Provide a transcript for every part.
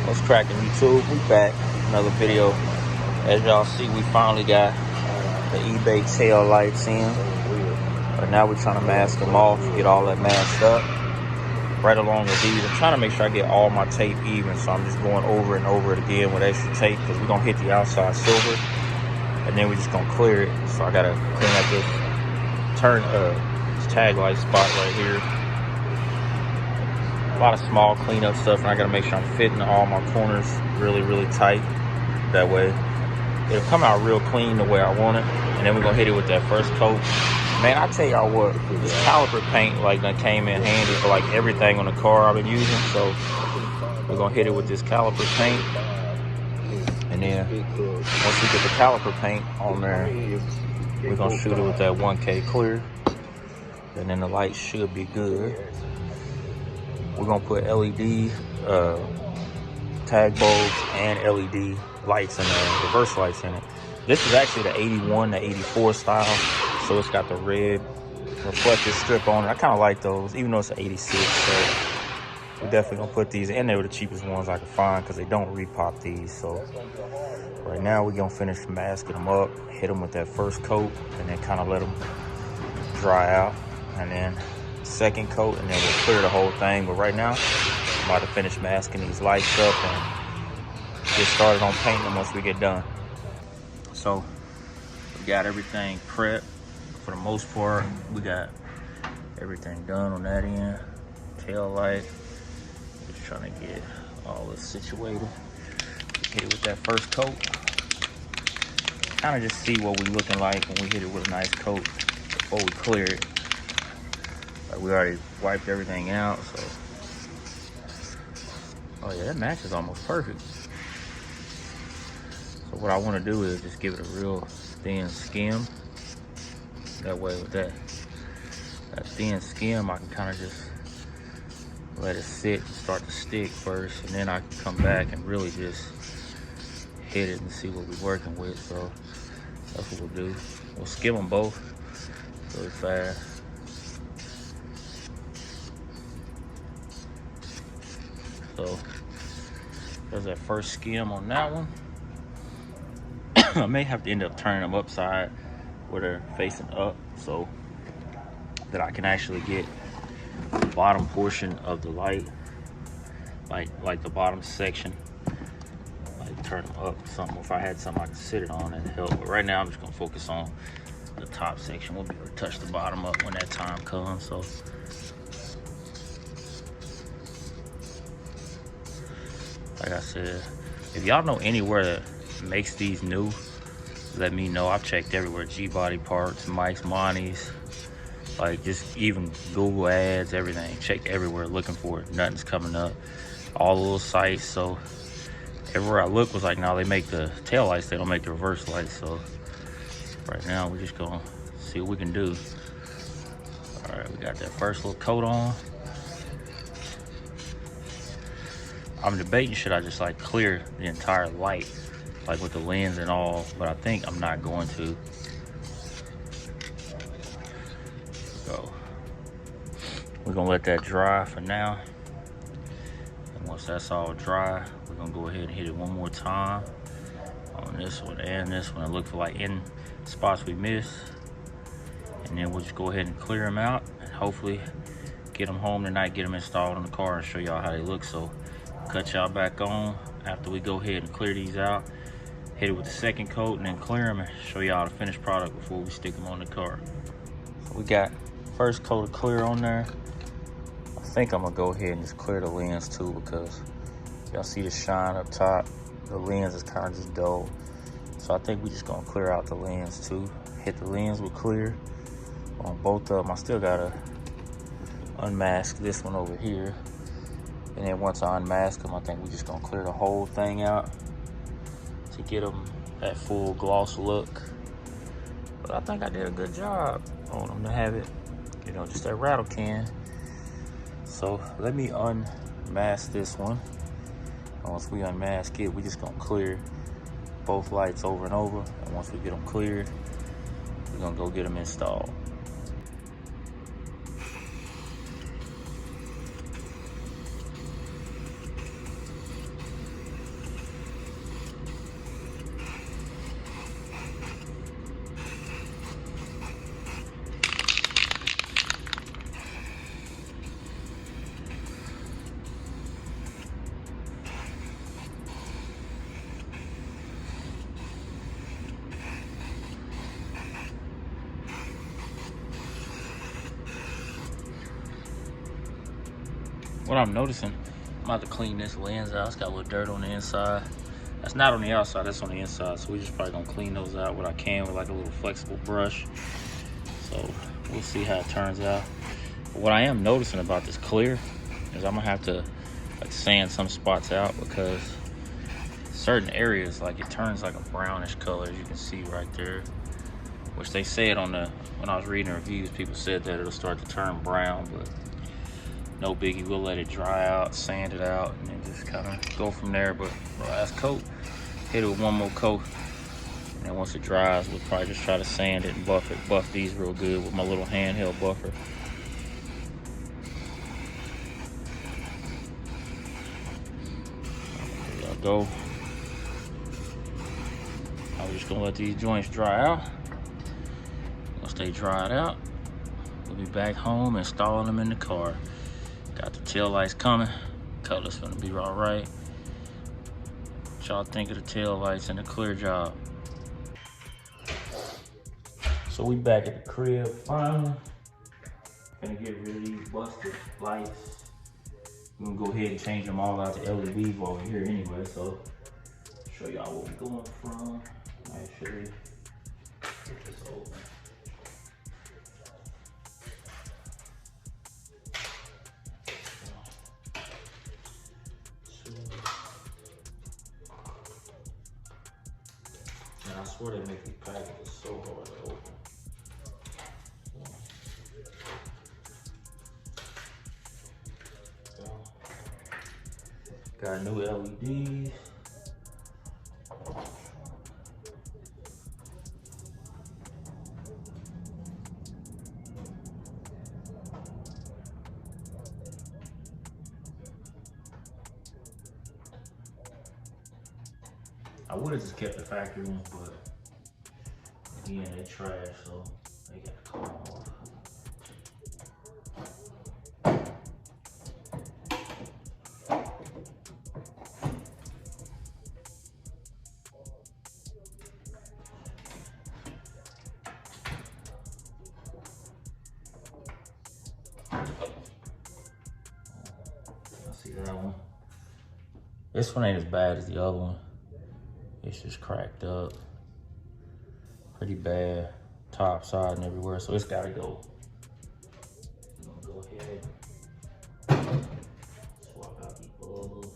What's cracking, YouTube? We back. Another video. As y'all see, we finally got the eBay tail lights in. But now we're trying to mask them off, get all that masked up. Right along with these, I'm trying to make sure I get all my tape even, so I'm just going over and over it again with extra tape, because we're gonna hit the outside silver, and then we're just gonna clear it. So I gotta clean up this tag light spot right here. A lot of small cleanup stuff, and I gotta make sure I'm fitting all my corners really tight. That way it'll come out real clean the way I want it. And then we're gonna hit it with that first coat. Man, I tell y'all what, this caliper paint like that came in handy for like everything on the car I've been using. So we're gonna hit it with this caliper paint, and then once we get the caliper paint on there, we're gonna shoot it with that 1K clear, and then the lights should be good. We're gonna put LED tag bulbs and LED lights in there, reverse lights in it. This is actually the 81 to 84 style, so it's got the red reflective strip on it. I kind of like those, even though it's an 86. So we're definitely gonna put these in. They were the cheapest ones I could find because they don't repop these. So right now we're gonna finish masking them up, hit them with that first coat, and then kind of let them dry out, and then second coat, and then we'll clear the whole thing. But right now I'm about to finish masking these lights up and get started on painting them once we get done. So we got everything prepped for the most part. We got everything done on that end. Tail light, just trying to get all this situated. Hit it with that first coat, kind of just see what we're looking like when we hit it with a nice coat before we clear it. Like, we already wiped everything out, so oh yeah, that match is almost perfect. So what I want to do is just give it a real thin skim. That way with that thin skim, I can kind of just let it sit and start to stick first, and then I can come back and really just hit it and see what we're working with. So that's what we'll do. We'll skim them both really fast. So there's that first skim on that one. I may have to end up turning them upside where they're facing up, so that I can actually get the bottom portion of the light, like the bottom section, like turn them up or something. If I had something I could sit it on, that'd help. But right now I'm just gonna focus on the top section. We'll be able to touch the bottom up when that time comes. So like I said, if y'all know anywhere that makes these new, let me know. I've checked everywhere. G-Body Parts, Mike's, Monty's, like just even Google ads, everything. Checked everywhere looking for it. Nothing's coming up. All the little sites. So everywhere I look was like, no, they make the tail lights, they don't make the reverse lights. So right now we're just gonna see what we can do. All right, we got that first little coat on. I'm debating, should I just like clear the entire light, like with the lens and all, but I think I'm not going to. So we're gonna let that dry for now. And once that's all dry, we're gonna go ahead and hit it one more time on this one and this one and look for like in spots we missed. And then we'll just go ahead and clear them out and hopefully get them home tonight, get them installed in the car and show y'all how they look. So cut y'all back on after we go ahead and clear these out, hit it with the second coat, and then clear them and show y'all the finished product before we stick them on the car. So we got first coat of clear on there. I think I'm gonna go ahead and just clear the lens too, because y'all see the shine up top. The lens is kind of just dull. So I think we just gonna clear out the lens too. Hit the lens with clear on both of them. I still gotta unmask this one over here. And then once I unmask them, I think we're just gonna clear the whole thing out to get them that full gloss look. But I think I did a good job on them to have it, you know, just that rattle can. So let me unmask this one. And once we unmask it, we're just gonna clear both lights over and over. And once we get them cleared, we're gonna go get them installed. what I'm noticing, I'm about to clean this lens out. It's got a little dirt on the inside. That's not on the outside, that's on the inside. So we just probably gonna clean those out what I can with like a little flexible brush. So we'll see how it turns out. But what I am noticing about this clear is I'm gonna have to like sand some spots out, because certain areas, like it turns like a brownish color, as you can see right there. Which they said on the, when I was reading reviews, people said that it'll start to turn brown, but no biggie. We'll let it dry out, sand it out, and then just kind of go from there. But last coat, hit it with one more coat, and then once it dries, we'll probably just try to sand it and buff these real good with my little handheld buffer. There y'all go. I'm just gonna let these joints dry out. Once they dried out, we'll be back home installing them in the car. Got the tail lights coming. Color's gonna be all right. What y'all think of the tail lights and the clear job? So we back at the crib finally. Gonna get rid of these busted lights. We're gonna go ahead and change them all out to LEDs while we're here anyway. So show y'all what we're going from. Actually, get this open. And I swear they make these packages so hard to open. Got new LEDs. I would have just kept the factory ones, but again, they trash, so they got to come off. I see that one. This one ain't as bad as the other one. It's just cracked up pretty bad, top, side, and everywhere, so it's gotta go. I'm gonna go ahead, swap out these bulbs.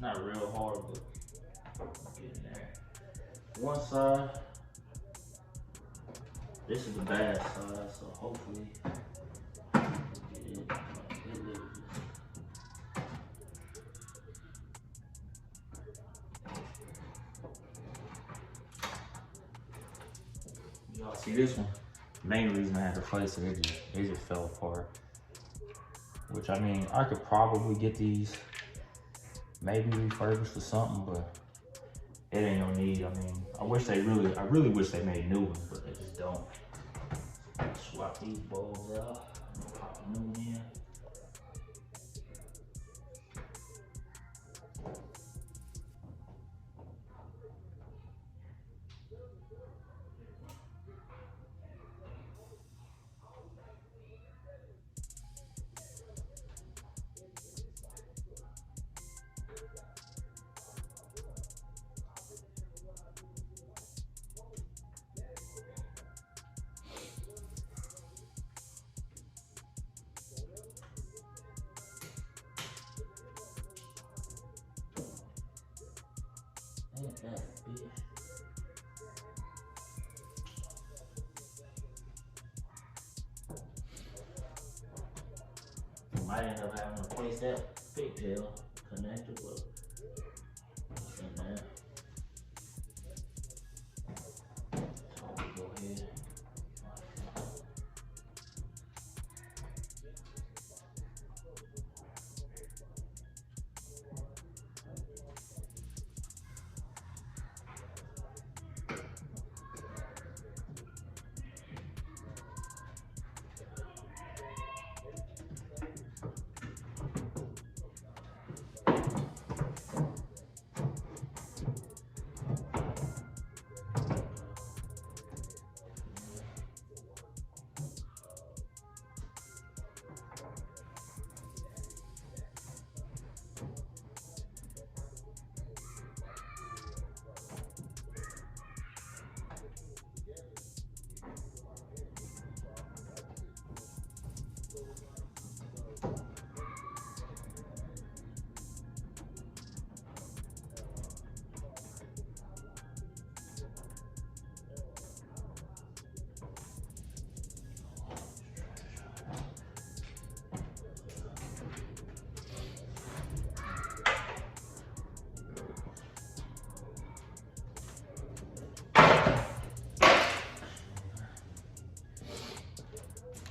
Not real hard, but getting there. One side, this is the bad side, so hopefully we'll get it. Y'all see this one? Main reason I had to replace it, it just fell apart. Which, I mean, I could probably get these maybe refurbished or something, but it ain't no need. I mean, I really wish they made new ones, but they just don't. Swap these bulbs out, pop a new one in. Ain't that bitch. Might end up having to replace that pigtail connector, but it's in there. So we go ahead.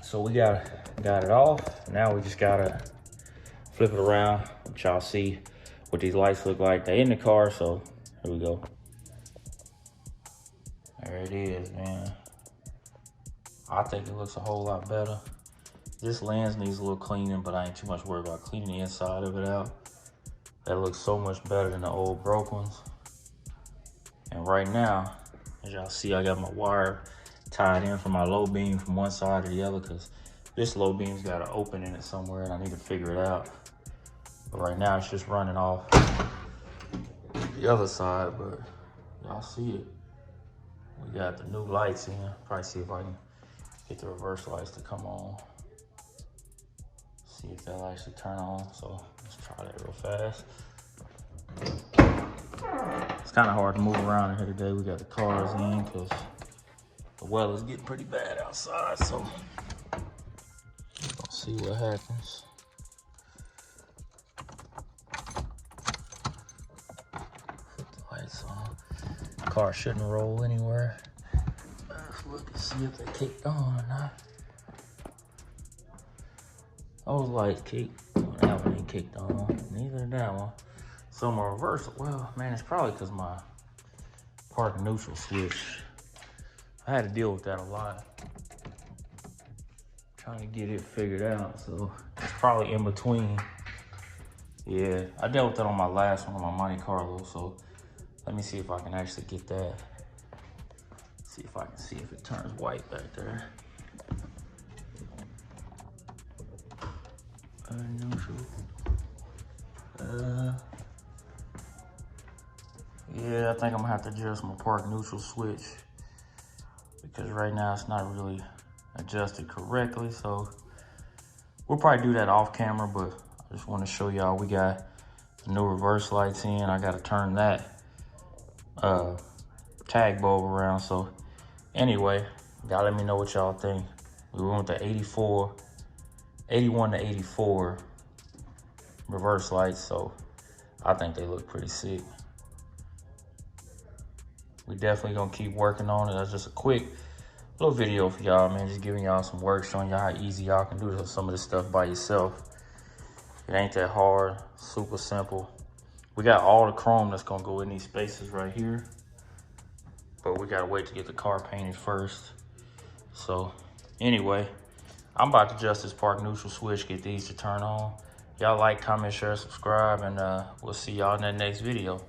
So we got it off. Now we just gotta flip it around, let y'all see what these lights look like. They're in the car, so here we go. There it is, man. I think it looks a whole lot better. This lens needs a little cleaning, but I ain't too much worried about cleaning the inside of it out. That looks so much better than the old broke ones. And right now, as y'all see, I got my wire tied in from my low beam from one side to the other, because this low beam's got an open in it somewhere and I need to figure it out. But right now it's just running off the other side, but y'all see it. We got the new lights in. Probably see if I can get the reverse lights to come on. See if they'll actually turn on. So let's try that real fast. It's kind of hard to move around in here today. We got the cars in because the weather's getting pretty bad outside, so let's see what happens. Put the lights on. Car shouldn't roll anywhere. Let's look and see if they kicked on or not. Those lights kicked. Oh, that one ain't kicked on. Neither did that one. So my reversal, well, man, it's probably because my park neutral switch. I had to deal with that a lot. Trying to get it figured out, so it's probably in between. Yeah, I dealt with that on my last one, on my Monte Carlo, so let me see if I can actually get that. See if I can see if it turns white back there. Neutral. Yeah, I think I'm gonna have to adjust my park neutral switch, because right now it's not really adjusted correctly. So we'll probably do that off camera, but I just want to show y'all we got the new reverse lights in. I got to turn that tag bulb around. So anyway, y'all let me know what y'all think. We went with the 81 to 84 reverse lights, so I think they look pretty sick. We definitely gonna keep working on it. That's just a quick little video for y'all, man. Just giving y'all some work, showing y'all how easy y'all can do some of this stuff by yourself. It ain't that hard, super simple. We got all the chrome that's gonna go in these spaces right here, but we gotta wait to get the car painted first. So anyway, I'm about to adjust this park neutral switch, get these to turn on. Y'all like, comment, share, subscribe, and we'll see y'all in the next video.